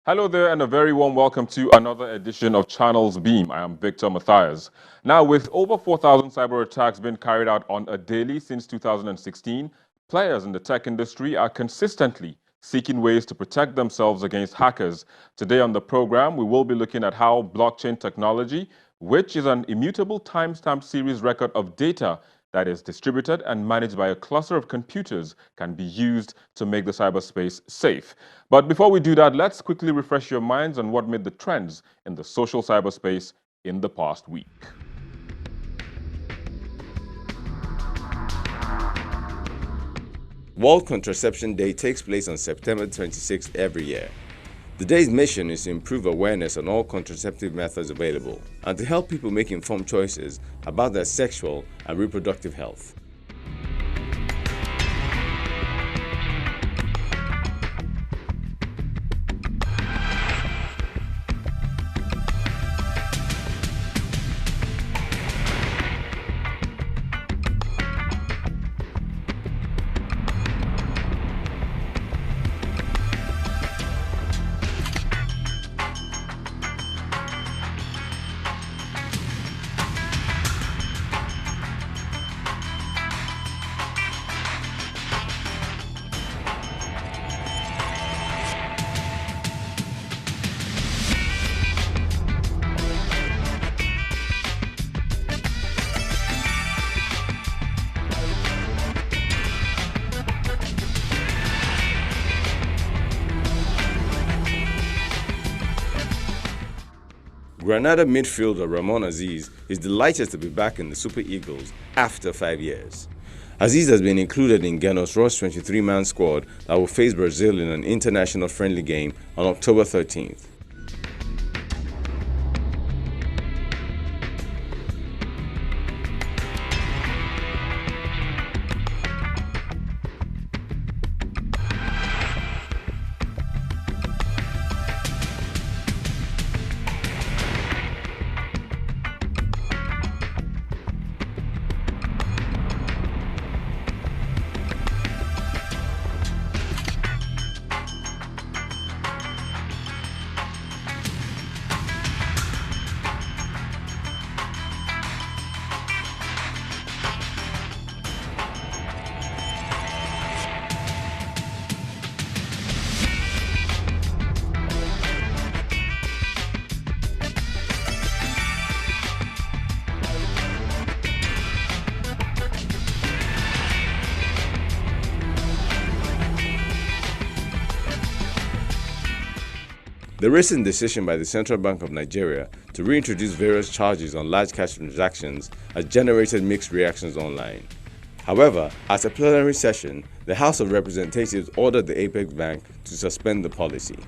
Hello there, and a very warm welcome to another edition of Channels Beam. I am Victor Matthias. Now, with over 4,000 cyber attacks being carried out on a daily since 2016, players in the tech industry are consistently seeking ways to protect themselves against hackers. Today on the program, we will be looking at how blockchain technology, which is an immutable timestamp series record of data that is distributed and managed by a cluster of computers, can be used to make the cyberspace safe. But before we do that, let's quickly refresh your minds on what made the trends in the social cyberspace in the past week. World Contraception Day takes place on September 26th every year. The day's mission is to improve awareness on all contraceptive methods available and to help people make informed choices about their sexual and reproductive health. Granada midfielder Ramon Aziz is delighted to be back in the Super Eagles after 5 years. Aziz has been included in Ghana's Ross 23-man squad that will face Brazil in an international friendly game on October 13th. The recent decision by the Central Bank of Nigeria to reintroduce various charges on large cash transactions has generated mixed reactions online. However, at a plenary session, the House of Representatives ordered the Apex Bank to suspend the policy.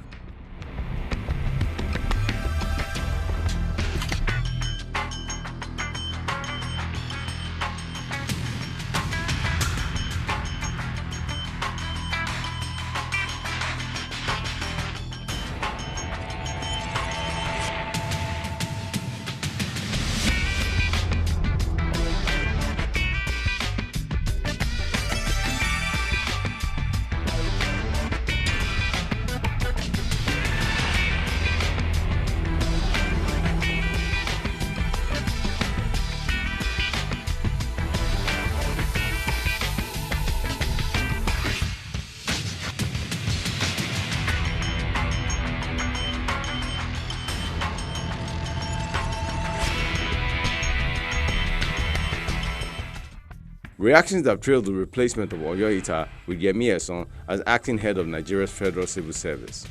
Reactions have trailed the replacement of Oyoita with Yemi Eson as acting head of Nigeria's Federal Civil Service.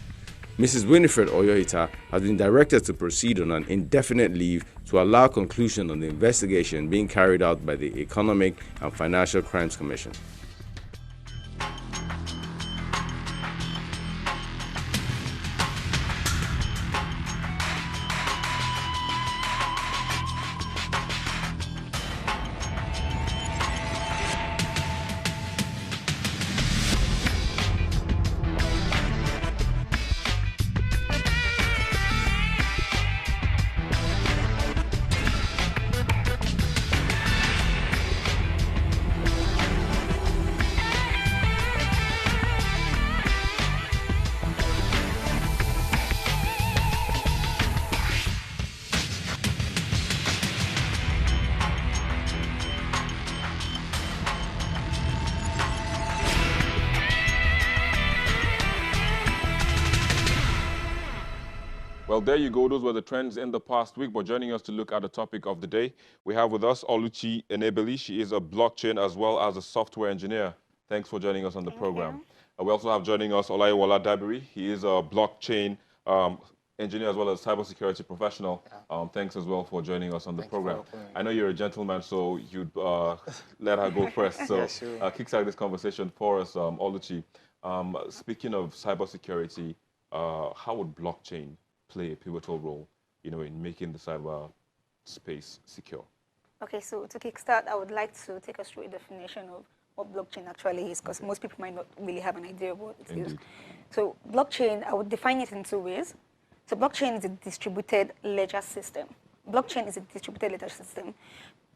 Mrs. Winifred Oyoita has been directed to proceed on an indefinite leave to allow conclusion on the investigation being carried out by the Economic and Financial Crimes Commission. there you go. Those were the trends in the past week. But joining us to look at the topic of the day, we have with us Oluchi Enebeli. She is a blockchain as well as a software engineer. Thanks for joining us on the program. We also have joining us Olaiwola Dabiri. He is a blockchain engineer as well as cybersecurity professional. Thanks as well for joining us on the program. I know you're a gentleman, so you'd let her go first. So kickstart this conversation for us, Oluchi. Speaking of cybersecurity, how would blockchain play a pivotal role, in making the cyber space secure? Okay, so to kickstart, I would like to take us through a definition of what blockchain actually is, because most people might not really have an idea of what it is. So blockchain, I would define it in two ways. So blockchain is a distributed ledger system. Blockchain is a distributed ledger system.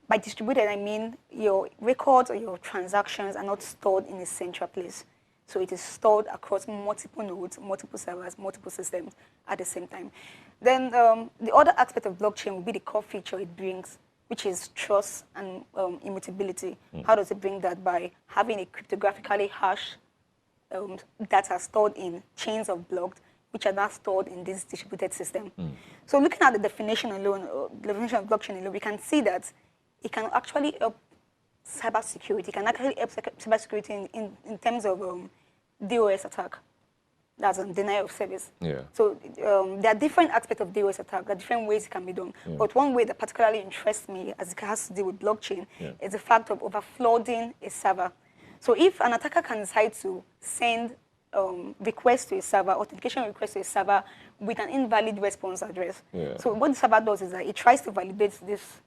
By distributed, I mean your records or your transactions are not stored in a central place. So it is stored across multiple nodes, multiple servers, multiple systems at the same time. Then the other aspect of blockchain will be the core feature it brings, which is trust and immutability. How does it bring that? By having a cryptographically hashed data stored in chains of blocks, which are not stored in this distributed system. So looking at the definition alone, the definition of blockchain alone, we can see that it can actually help cybersecurity. It can actually help cybersecurity in terms of DOS attack. That's denial of service. So there are different aspects of DOS attack. There are different ways it can be done. But one way that particularly interests me, as it has to do with blockchain, is the fact of overflooding a server. So if an attacker can decide to send request to a server, authentication request to a server with an invalid response address. So what the server does is that it tries to validate this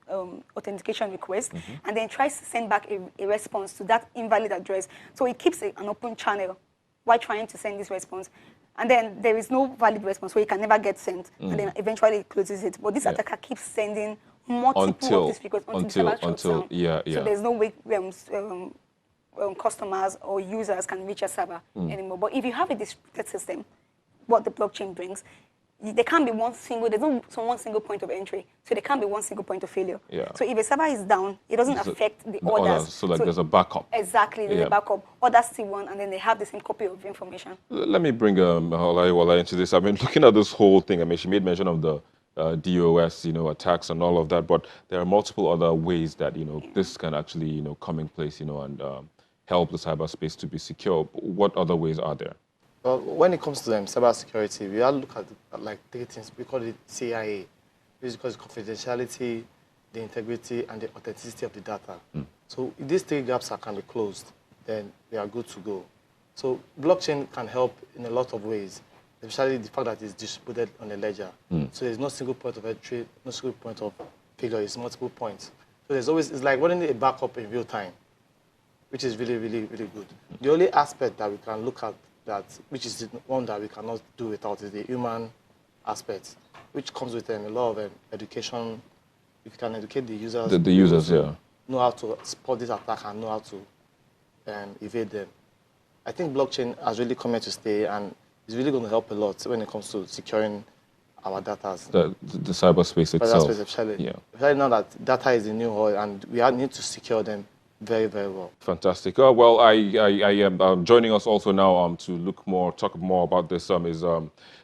authentication request and then tries to send back a response to that invalid address. So it keeps an open channel while trying to send this response. And then there is no valid response, so it can never get sent. And then eventually it closes it. But this attacker keeps sending multiple of these requests until the server shuts down. So there's no way customers or users can reach a server anymore. But if you have a distributed system, what the blockchain brings, there can't be one single point of entry. So there can't be one single point of failure. So if a server is down, it doesn't affect the others. So there's a backup. Exactly, there's a backup. Others still run, and then they have the same copy of information. Let me bring Olaiwola into this. I mean, looking at this whole thing, I mean, she made mention of the DOS, attacks and all of that, but there are multiple other ways that, this can actually, come in place, and help the cyberspace to be secure. What other ways are there? Well, when it comes to cybersecurity, we have to look at like three things. We call it CIA, which is because confidentiality, the integrity, and the authenticity of the data. So if these three gaps can be closed, then we are good to go. So blockchain can help in a lot of ways, especially the fact that it's distributed on a ledger. So there's no single point of entry, no single point of failure, it's multiple points. So there's always, it's like running a backup in real time, which is really, really, really good. The only aspect that we can look at which is the one that we cannot do without, is the human aspect, which comes with a lot of education. You can educate the users. The users, know how to spot this attack and know how to evade them. I think blockchain has really come here to stay, and is really going to help a lot when it comes to securing our data. The cyberspace itself. Cyberspace, especially now that data is the new oil, and we need to secure them very, very well. Fantastic. Well, I am joining us also now to talk more about this is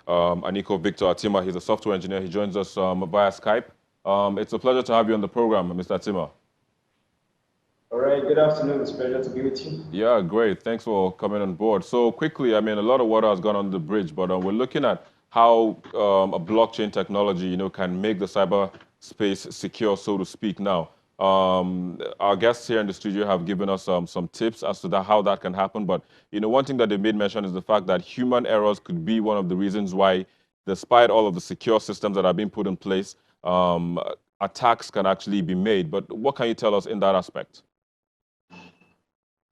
Aniko Victor Atima. He's a software engineer. He joins us via Skype. It's a pleasure to have you on the program, Mr. Atima. All right, good afternoon. It's a pleasure to be with you. Yeah, great. Thanks for coming on board. So quickly, I mean, a lot of water has gone on the bridge, but we're looking at how a blockchain technology, can make the cyberspace secure, so to speak now. Our guests here in the studio have given us some tips as to how that can happen. But, one thing that they made mention is the fact that human errors could be one of the reasons why, despite all of the secure systems that are being put in place, attacks can actually be made. But what can you tell us in that aspect?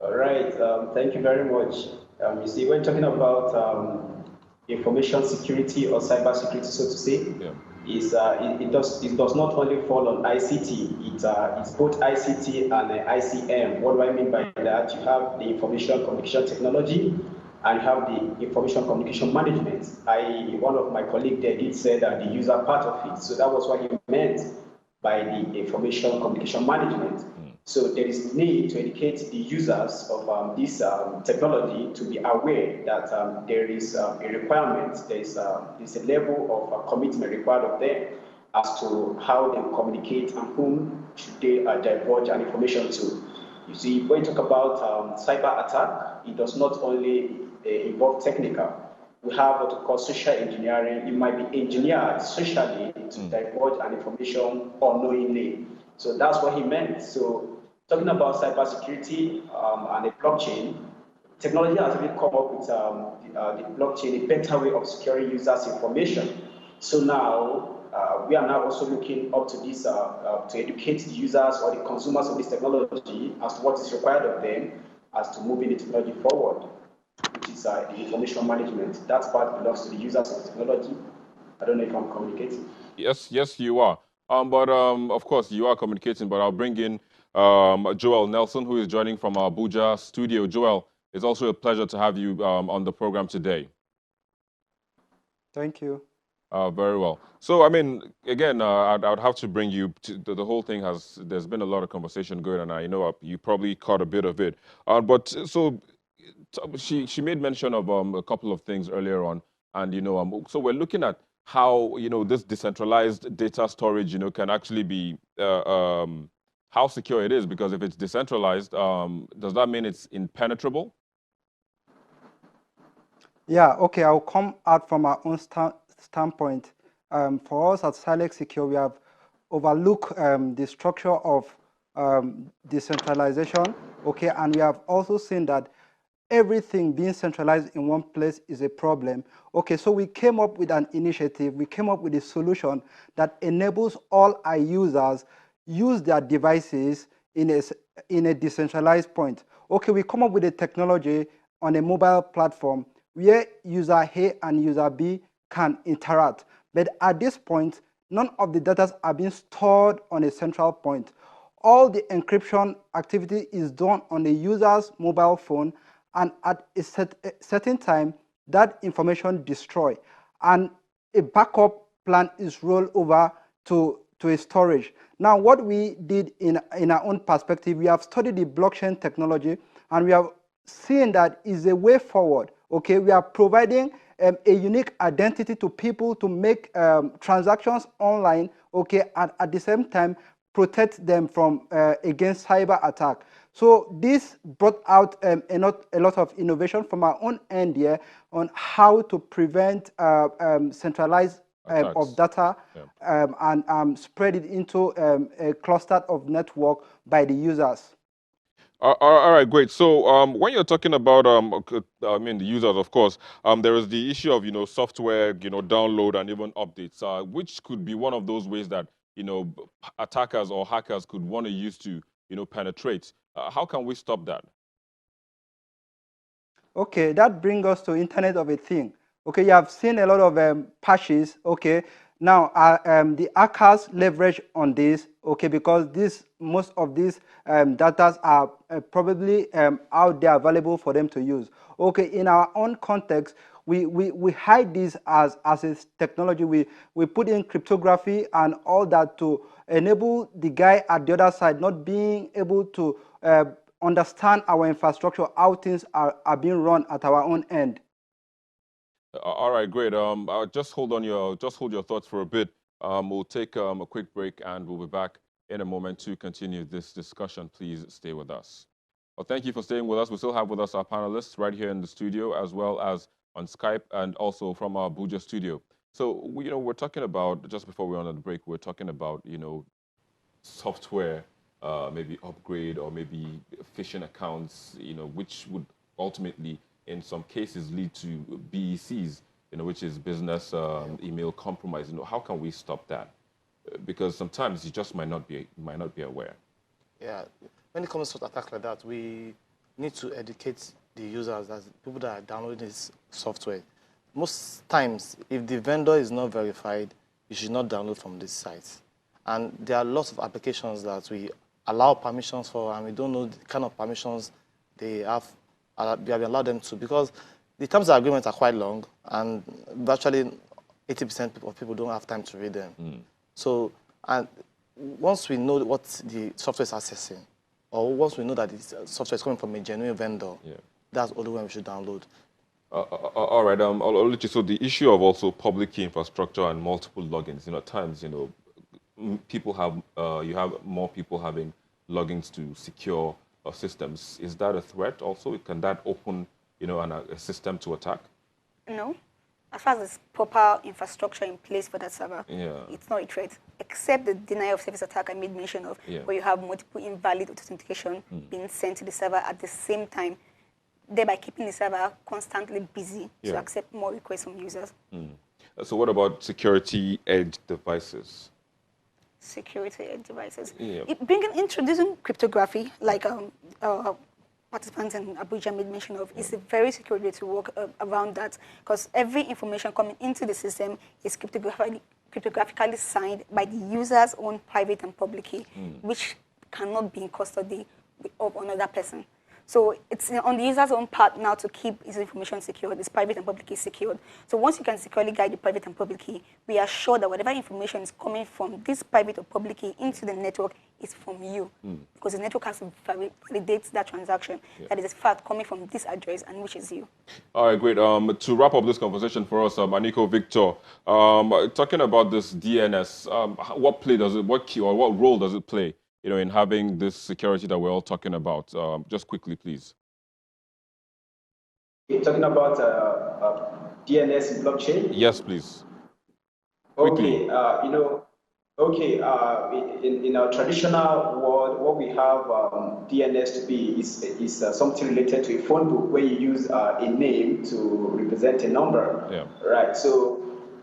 All right. Thank you very much. You see, when talking about information security or cyber security, so to say, it does not only fall on ICT. It's both ICT and ICM. What do I mean by that? You have the information communication technology, and you have the information communication management. One of my colleagues there did say that the user part of it. So that was what you meant by the information communication management. So there is need to educate the users of this technology to be aware that there is a requirement, there's a level of commitment required of them as to how they communicate and whom should they divulge an information to. You see, when you talk about cyber attack, it does not only involve technical. We have what we call social engineering. It might be engineered socially to divulge an information unknowingly. So that's what he meant. So talking about cybersecurity and the blockchain, technology has really come up with the blockchain, a better way of securing users' information. So now we are now also looking up to this to educate the users or the consumers of this technology as to what is required of them as to moving the technology forward, which is the information management. That part belongs to the users of the technology. I don't know if I'm communicating. Yes, you are. But of course, you are communicating. But I'll bring in Joel Nelson, who is joining from our Abuja studio. Joel, it's also a pleasure to have you on the program today. Thank you. Very well. So, I mean, again, I would have to bring you to the whole thing there's been a lot of conversation going on. I know you probably caught a bit of it. But so she made mention of a couple of things earlier on. And, so we're looking at how, this decentralized data storage, can actually be, how secure it is. Because if it's decentralized, does that mean it's impenetrable? Yeah, okay, I'll come out from our own standpoint. For us at Silex Secure, we have overlooked the structure of decentralization, okay, and we have also seen that everything being centralized in one place is a problem. Okay, so we came up with an initiative, we came up with a solution that enables all our users use their devices in a decentralized point. Okay, we come up with a technology on a mobile platform where user A and user B can interact. But at this point, none of the data are being stored on a central point. All the encryption activity is done on the user's mobile phone, and at a certain time, that information destroyed, and a backup plan is rolled over to a storage. Now, what we did in our own perspective, we have studied the blockchain technology, and we have seen that is a way forward. Okay, we are providing a unique identity to people to make transactions online, okay, and at the same time protect them from against cyber attack. So this brought out a lot of innovation from our own end here on how to prevent centralized of data and spread it into a cluster of network by the users. All right, great. So when you're talking about, the users, of course, there is the issue of, software, download and even updates, which could be one of those ways that, attackers or hackers could want to use to, penetrate. How can we stop that? Okay, that brings us to Internet of a Thing. Okay, you have seen a lot of patches. Okay, now the hackers leverage on this. Okay, because most of these data are probably out there available for them to use. Okay, in our own context, we hide this as a technology. We put in cryptography and all that to enable the guy at the other side not being able to understand our infrastructure, how things are being run at our own end. All right, great. Just hold your thoughts for a bit. We'll take a quick break and we'll be back in a moment to continue this discussion. Please stay with us. Well, thank you for staying with us. We still have with us our panelists right here in the studio, as well as on Skype and also from our Abuja studio. So, we're talking about, just before we went on the break, we're talking about, software, maybe upgrade or maybe phishing accounts, which would ultimately, in some cases, lead to BECs, which is business email compromise. How can we stop that? Because sometimes you just might not be aware. Yeah, when it comes to attacks like that, we need to educate the users, as people that are downloading this software. Most times, if the vendor is not verified, you should not download from this site. And there are lots of applications that we allow permissions for, and we don't know the kind of permissions they have allowed them to, because the terms of agreement are quite long, and virtually 80% of people don't have time to read them. So, and once we know what the software is accessing, or once we know that this software is coming from a genuine vendor, that's only when we should download. All right, Oluchi, so the issue of also public key infrastructure and multiple logins, at times, people have, you have more people having logins to secure systems. Is that a threat also? Can that open, a system to attack? No. As far as there's proper infrastructure in place for that server, it's not a threat, except the denial of service attack I made mention of, where you have multiple invalid authentication being sent to the server at the same time, thereby keeping the server constantly busy to accept more requests from users. So what about security edge devices? Security edge devices. Yeah. Introducing cryptography, like participants in Abuja made mention of, is a very secure way to work around that, because every information coming into the system is cryptographically signed by the user's own private and public key, which cannot be in custody of another person. So it's on the user's own part now to keep his information secured, his private and public key secured. So once you can securely guide the private and public key, we are sure that whatever information is coming from this private or public key into the network is from you. Because the network has to validate that transaction, that is in fact coming from this address and which is you. All right, great. To wrap up this conversation for us, Aniko, Victor, talking about this DNS, what role does it play? In having this security that we're all talking about? Just quickly, please. You're talking about DNS blockchain? Yes, please. Quickly. Okay, in our traditional world, what we have DNS to be is something related to a phone book where you use a name to represent a number, right? So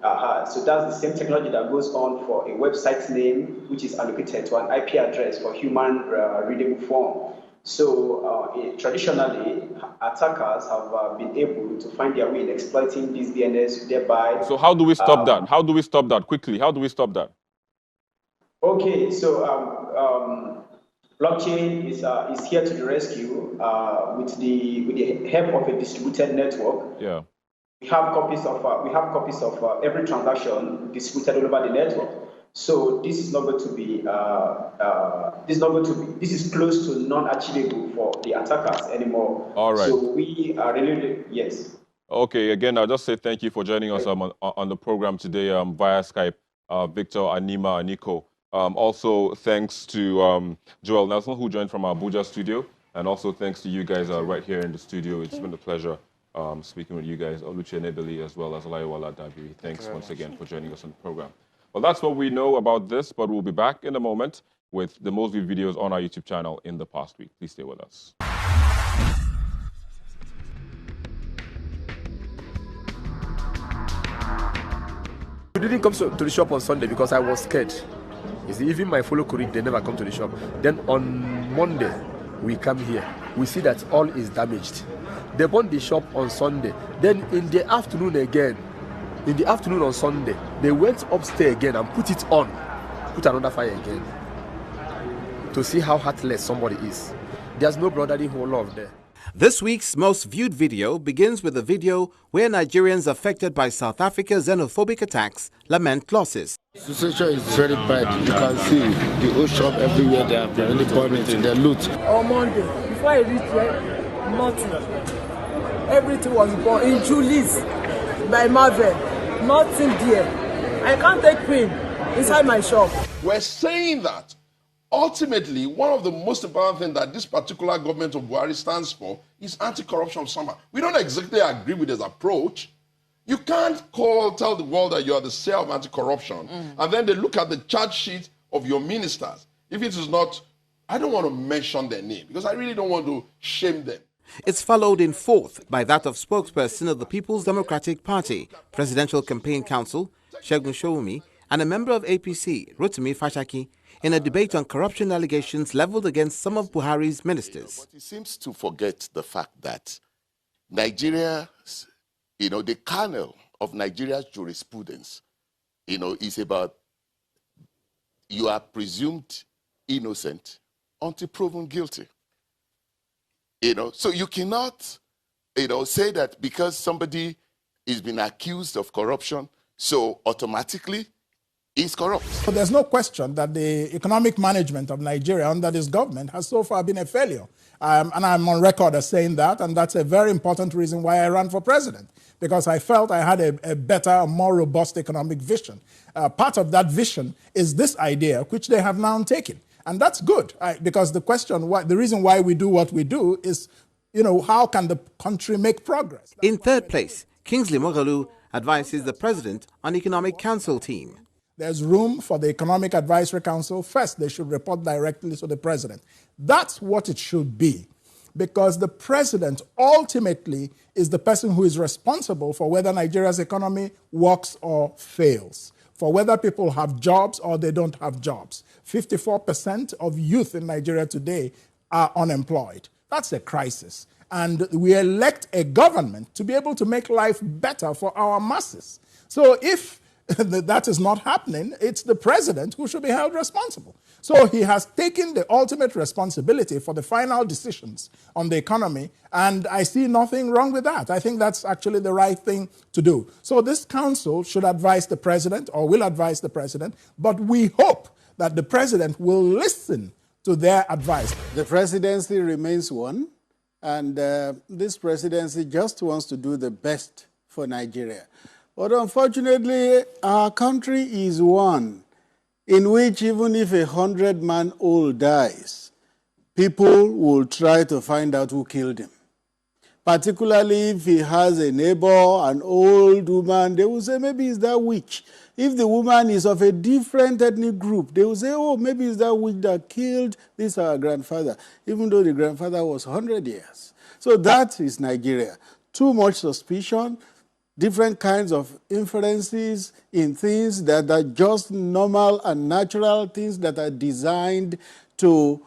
that's the same technology that goes on for a website name, which is allocated to an IP address for human readable form. So traditionally, attackers have been able to find their way in exploiting this DNS, thereby... So how do we stop that? How do we stop that? Quickly, how do we stop that? Okay, so blockchain is here to the rescue with the help of a distributed network. Yeah. We have copies of every transaction distributed all over the network. So this is not going to be this is close to non-achievable for the attackers anymore. All right. So we are really yes. Okay. Again, I'll just say thank you for joining us on the program today via Skype, Victor, Anima, Aniko. Also, thanks to Joel Nelson, who joined from our Abuja studio, and also thanks to you guys right here in the studio. It's been a pleasure speaking with you guys, Oluchi Enebeli, as well as Olaiwola Dabiri. Thanks once again for joining us on the program. Well, that's what we know about this, but we'll be back in a moment with the most viewed videos on our YouTube channel in the past week. Please stay with us. We didn't come to the shop on Sunday because I was scared. You see, even my fellow colleagues, they never come to the shop. Then on Monday, we come here. We see that all is damaged. They burned the shop on Sunday. Then in the afternoon again, on Sunday, they went upstairs again and put another fire again to see how heartless somebody is. There's no brotherly whole love there. This week's most viewed video begins with a video where Nigerians affected by South Africa's xenophobic attacks lament losses. The situation is very bad. You can see the whole shop everywhere. They are really burning to their loot. On Monday, before I reached here, nothing. Everything was bought in Julie's by Marvel. Nothing there. I can't take pain inside my shop. We're saying that ultimately, one of the most important things that this particular government of Buhari stands for is anti-corruption somehow. We don't exactly agree with his approach. You can't tell the world that you are the cell of anti-corruption, and then they look at the charge sheet of your ministers. If it is not, I don't want to mention their name because I really don't want to shame them. It's followed in fourth by that of spokesperson of the People's Democratic Party, Presidential Campaign Council, Segun Showumi, and a member of APC, Rotimi Fashaki, in a debate on corruption allegations leveled against some of Buhari's ministers. But he seems to forget the fact that Nigeria, the kernel of Nigeria's jurisprudence, is about you are presumed innocent until proven guilty. So you cannot, say that because somebody is being accused of corruption, so automatically is corrupt. So there's no question that the economic management of Nigeria under this government has so far been a failure. And I'm on record as saying that, and that's a very important reason why I ran for president, because I felt I had a better, more robust economic vision. Part of that vision is this idea, which they have now taken. And that's good, because the reason why we do what we do is, how can the country make progress? In third place, Kingsley Moghalu advises the president on Economic Council team. There's room for the Economic Advisory Council. First, they should report directly to the president. That's what it should be, because the president ultimately is the person who is responsible for whether Nigeria's economy works or fails, for whether people have jobs or they don't have jobs. 54% of youth in Nigeria today are unemployed. That's a crisis. And we elect a government to be able to make life better for our masses. So if that is not happening, it's the president who should be held responsible. So he has taken the ultimate responsibility for the final decisions on the economy, and I see nothing wrong with that. I think that's actually the right thing to do. So this council should advise the president, or will advise the president, but we hope that the president will listen to their advice. The presidency remains one, and this presidency just wants to do the best for Nigeria. But unfortunately, our country is one in which even if 100-man-old dies, people will try to find out who killed him. Particularly if he has a neighbor, an old woman, they will say maybe it's that witch. If the woman is of a different ethnic group, they will say, oh, maybe it's that witch that killed this our grandfather, even though the grandfather was 100 years. So that is Nigeria. Too much suspicion, different kinds of inferences in things that are just normal and natural, things that are designed to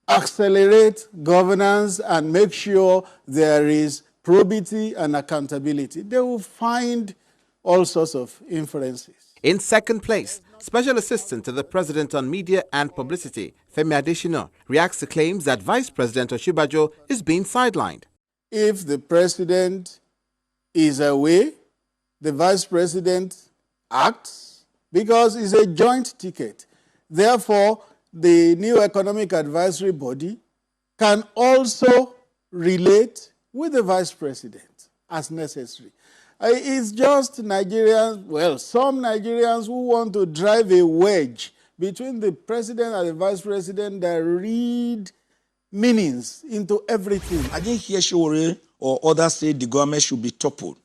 accelerate governance and make sure there is probity and accountability. They will find all sorts of inferences. In second place, Special Assistant to the President on Media and Publicity, Femi Adesina, reacts to claims that Vice President Oshibajo is being sidelined. If the president is away, the vice president acts, because it's a joint ticket. Therefore, the new economic advisory body can also relate with the vice president as necessary. It's just Nigerians, well, some Nigerians who want to drive a wedge between the president and the vice president that read meanings into everything. I didn't hear Shore or others say the government should be toppled.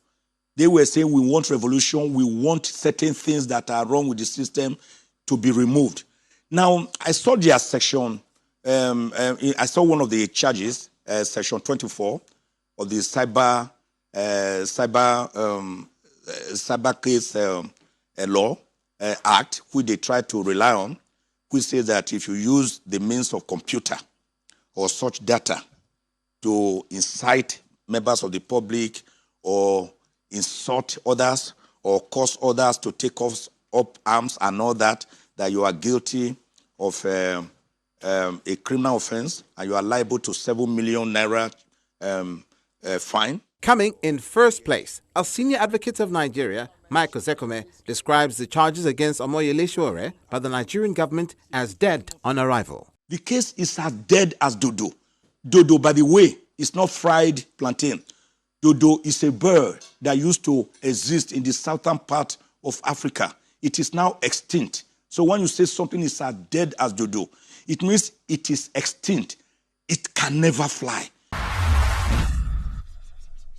They were saying we want revolution, we want certain things that are wrong with the system to be removed. Now, I saw their section, I saw one of the charges, section 24 of the cyber case law act, which they try to rely on, which says that if you use the means of computer or such data to incite members of the public or insult others or cause others to take up arms and all that, that you are guilty of a criminal offense and you are liable to 7 million naira fine. Coming in first place, a senior advocate of Nigeria, Michael Zekome, describes the charges against Omoyele Sowore by the Nigerian government as dead on arrival. The case is as dead as dodo. Dodo, by the way, is not fried plantain. Dodo is a bird that used to exist in the southern part of Africa. It is now extinct. So when you say something is as dead as dodo, it means it is extinct. It can never fly.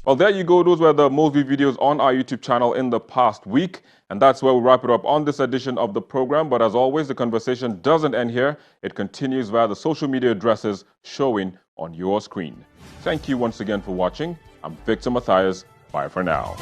Well, there you go. Those were the most viewed videos on our YouTube channel in the past week. And that's where we wrap it up on this edition of the program. But as always, the conversation doesn't end here. It continues via the social media addresses showing on your screen. Thank you once again for watching. I'm Victor Matthias. Bye for now.